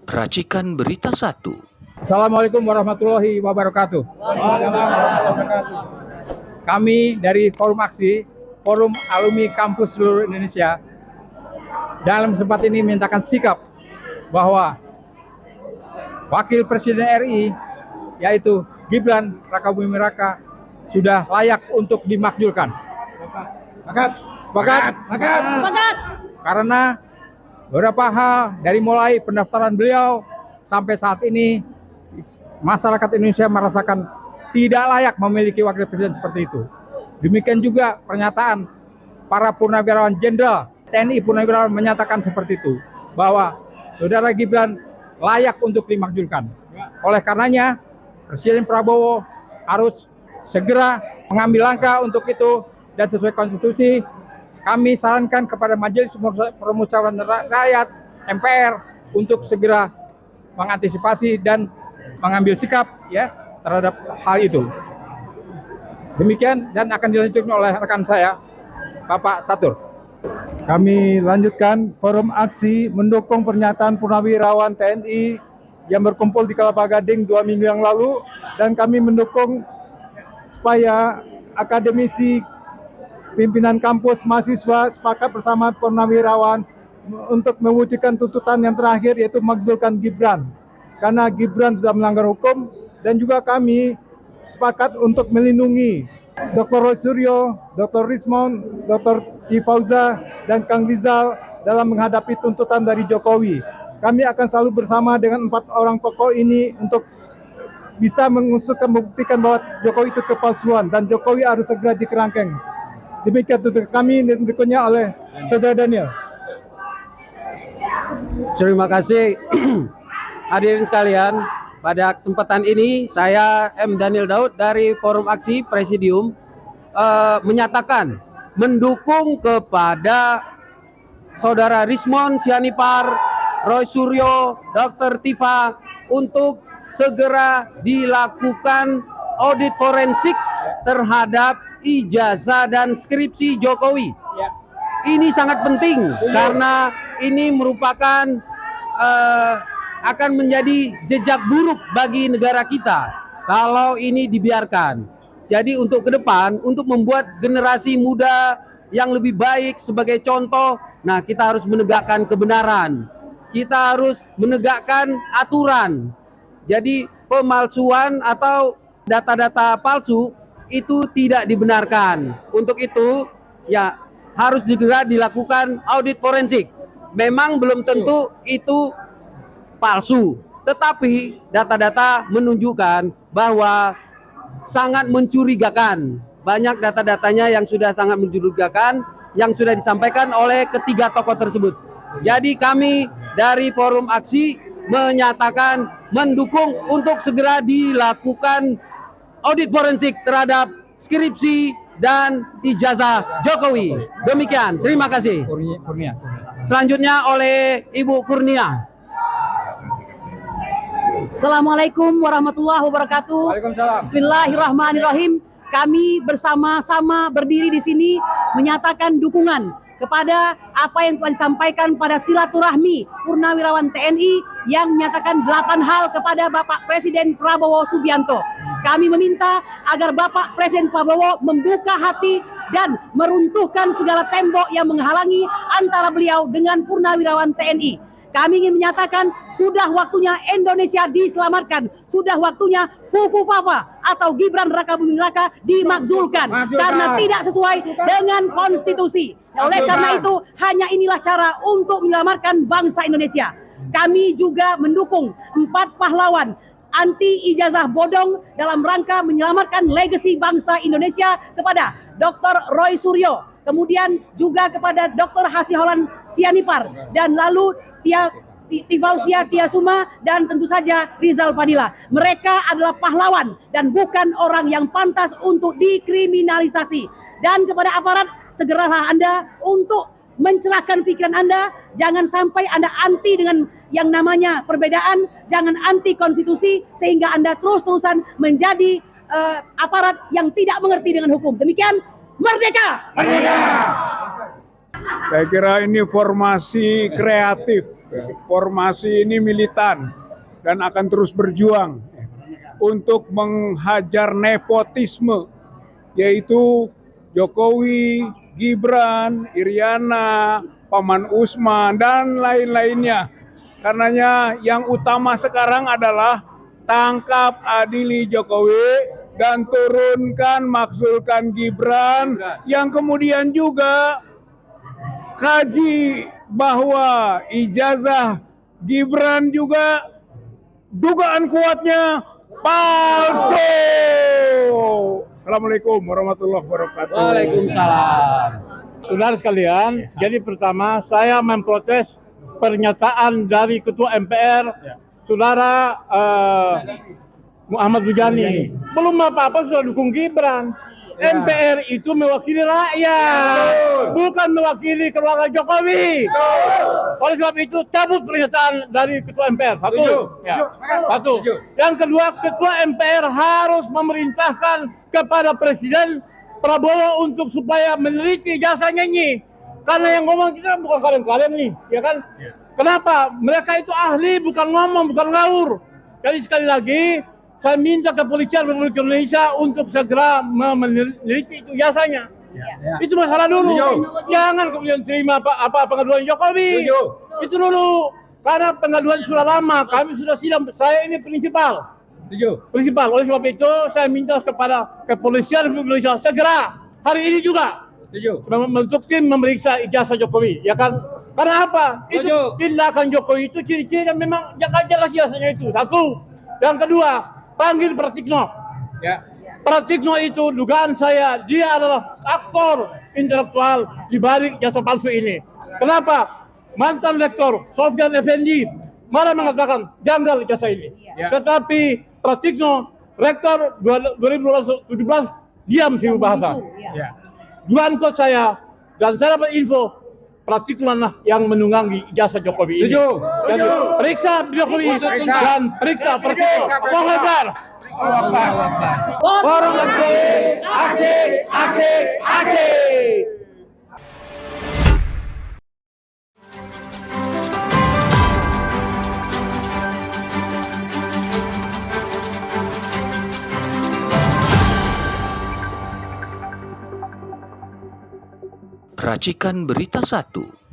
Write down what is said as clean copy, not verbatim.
Racikan Berita 1. Assalamualaikum warahmatullahi wabarakatuh. Kami dari Forum Aksi, Forum Alumni Kampus seluruh Indonesia, dalam kesempatan ini menyatakan sikap bahwa Wakil Presiden RI, yaitu Gibran Rakabuming Raka, sudah layak untuk dimakzulkan. Sepakat? Karena beberapa hal dari mulai pendaftaran beliau sampai saat ini masyarakat Indonesia merasakan tidak layak memiliki wakil presiden seperti itu. Demikian juga pernyataan para purnawirawan jenderal TNI purnawirawan menyatakan seperti itu, bahwa saudara Gibran layak untuk dimakzulkan. Oleh karenanya Presiden Prabowo harus segera mengambil langkah untuk itu, dan sesuai konstitusi kami sarankan kepada Majelis Permusyawaratan Rakyat MPR untuk segera mengantisipasi dan mengambil sikap terhadap hal itu. Demikian, dan akan dilanjutkan oleh rekan saya, Bapak Satur. Kami lanjutkan, Forum Aksi mendukung pernyataan purnawirawan TNI yang berkumpul di Kelapa Gading 2 minggu yang lalu, dan kami mendukung supaya akademisi, pimpinan kampus, mahasiswa sepakat bersama purnawirawan untuk mewujudkan tuntutan yang terakhir, yaitu makzulkan Gibran. Karena Gibran sudah melanggar hukum, dan juga kami sepakat untuk melindungi Dr. Roy Suryo, Dr. Rismon, Dr. Tifauza, dan Kang Rizal dalam menghadapi tuntutan dari Jokowi. Kami akan selalu bersama dengan 4 orang tokoh ini untuk bisa membuktikan bahwa Jokowi itu kepalsuan, dan Jokowi harus segera dikerangkeng. Demikian tuntutan kami, berikutnya oleh Saudara Daniel. Terima kasih hadirin sekalian. Pada kesempatan ini saya M. Daniel Daud dari Forum Aksi Presidium menyatakan mendukung kepada Saudara Rismon Sianipar, Roy Suryo, Dr. Tifa untuk segera dilakukan audit forensik terhadap ijazah dan skripsi Jokowi. Ini sangat penting karena ini merupakan akan menjadi jejak buruk bagi negara kita kalau ini dibiarkan. Jadi untuk ke depan, untuk membuat generasi muda yang lebih baik sebagai contoh, nah kita harus menegakkan kebenaran. Kita harus menegakkan aturan. Jadi pemalsuan atau data-data palsu itu tidak dibenarkan. Untuk itu ya harus segera dilakukan audit forensik. Memang belum tentu itu palsu, tetapi data-data menunjukkan bahwa sangat mencurigakan. Banyak data-datanya yang sudah sangat mencurigakan yang sudah disampaikan oleh ketiga tokoh tersebut. Jadi kami dari Forum Aksi menyatakan mendukung untuk segera dilakukan audit forensik terhadap skripsi dan ijazah Jokowi. Demikian, terima kasih. Selanjutnya oleh Ibu Kurnia. Assalamualaikum warahmatullahi wabarakatuh. Waalaikumsalam. Bismillahirrahmanirrahim. Kami bersama-sama berdiri di sini menyatakan dukungan kepada apa yang telah disampaikan pada silaturahmi purnawirawan TNI yang menyatakan 8 hal kepada Bapak Presiden Prabowo Subianto. Kami meminta agar Bapak Presiden Prabowo membuka hati dan meruntuhkan segala tembok yang menghalangi antara beliau dengan purnawirawan TNI. Kami ingin menyatakan sudah waktunya Indonesia diselamatkan. Sudah waktunya Fufu Fafa atau Gibran Rakabuming Raka dimakzulkan karena tidak sesuai dengan konstitusi. Oleh karena itu, hanya inilah cara untuk menyelamatkan bangsa Indonesia. Kami juga mendukung 4 pahlawan anti ijazah bodong dalam rangka menyelamatkan legasi bangsa Indonesia kepada Dr. Roy Suryo, kemudian juga kepada Dr. Hasiholan Sianipar, dan lalu Tifausia Tiasuma, dan tentu saja Rizal Fadila. Mereka adalah pahlawan dan bukan orang yang pantas untuk dikriminalisasi. Dan kepada aparat, segeralah Anda untuk mencerahkan pikiran Anda. Jangan sampai Anda anti dengan yang namanya perbedaan, jangan anti konstitusi sehingga Anda terus-terusan menjadi aparat yang tidak mengerti dengan hukum. Demikian, merdeka! Merdeka! Saya kira ini formasi kreatif, formasi ini militan dan akan terus berjuang untuk menghajar nepotisme, yaitu Jokowi, Gibran, Iriana, Paman Usman, dan lain-lainnya. Karenanya yang utama sekarang adalah tangkap adili Jokowi dan turunkan makzulkan Gibran, yang kemudian juga kaji bahwa ijazah Gibran juga dugaan kuatnya palsu. Assalamualaikum warahmatullahi wabarakatuh. Waalaikumsalam. Saudara sekalian, jadi pertama saya memprotes pernyataan dari Ketua MPR, Saudara Muhammad Bujani. Belum apa-apa sudah dukung Gibran. MPR itu mewakili rakyat, bukan mewakili keluarga Jokowi. Oleh sebab itu cabut pernyataan dari Ketua MPR. Satu. Yang kedua, Ketua MPR harus memerintahkan kepada Presiden Prabowo untuk supaya meneliti jasanya ini. Karena yang ngomong kita bukan kalian-kalian nih, ya kan? Kenapa? Mereka itu ahli, bukan ngomong, bukan ngawur. Jadi sekali lagi, saya minta kepolisian Republik Indonesia untuk segera meneliti itu jasanya. Itu masalah dulu. Jangan kemudian terima apa pengaduan Jokowi. Itu dulu. Karena pengaduan sudah lama, kami sudah sidang. Saya ini prinsipal. Prinsipal. Oleh sebab itu, saya minta kepada kepolisian Republik Indonesia segera hari ini juga membentuk tim memeriksa ijazah Jokowi, ya kan? Karena apa? Itu tindakan Jokowi itu ciri-ciri dan memang jangan jelas ijazahnya itu. Satu. Yang kedua, panggil Pratikno. Pratikno itu dugaan saya dia adalah aktor intelektual di balik jasa palsu ini. Kenapa? Mantan rektor Sofyan Effendi malah mengatakan janggal jasa ini. Tetapi Pratikno rektor 2017 diam sih bahasa. Dugaan kuat saya dan saya dapat info Pratikno yang menunggangi ijazah Jokowi ini. Jadi periksa Jokowi dan periksa Pratikno. Allahu Akbar. Forum aksi, aksi, aksi, aksi. Racikan Berita 1.